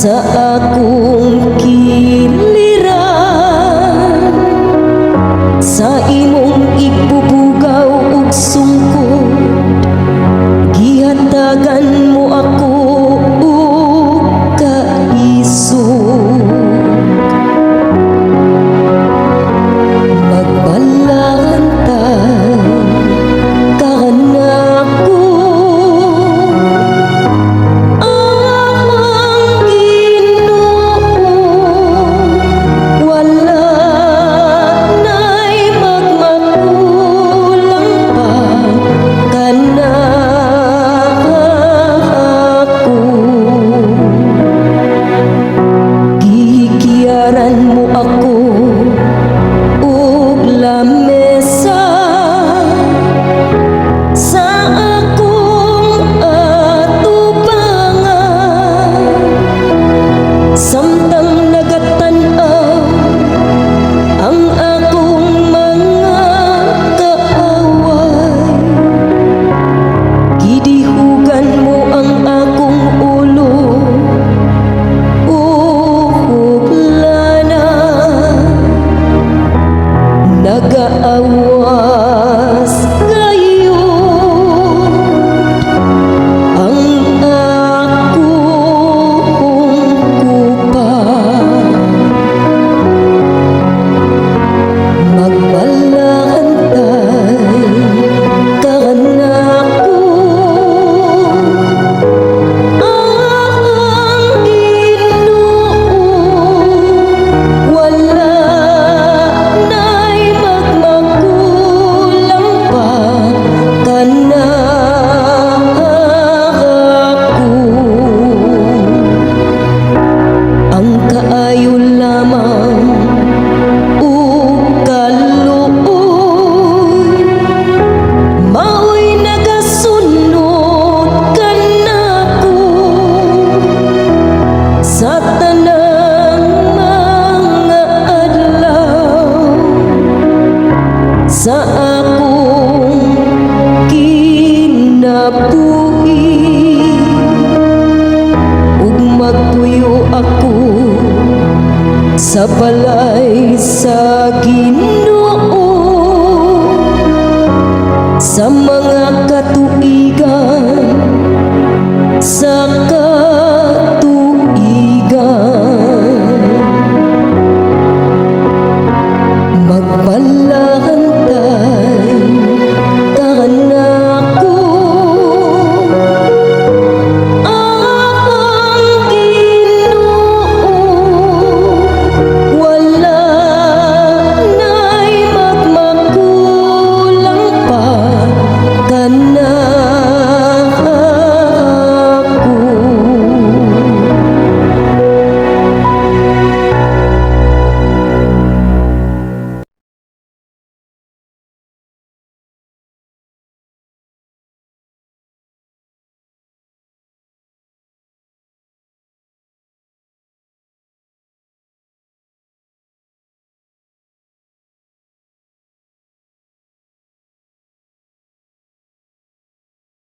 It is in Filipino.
sa akong kiliran, sa imong ibubugaw ug sungkod, gihatagan mo ako og kaisog. Magbalaan tayo kanako, amang Ginoo, wala na'y magmakulang pa kanako. Gihikiyaran mo ako ug lamesa sa akong atubangan, samtang nagatan-aw ang akong mga kaaway. Gidihugan mo ang akong ulo ug lana, nagaawas kayo ang akong kupa. Magbalaan tayo kanako, amang Ginoo, wala na'y magmakulang pa kanako. Ang kaayo lamang ug kaluoy, mao'y nagasunod kanako sa tanang mga adlaw, sa akong kinabuhi, ug magpuyo ako sa balay sa Ginoo, sa mga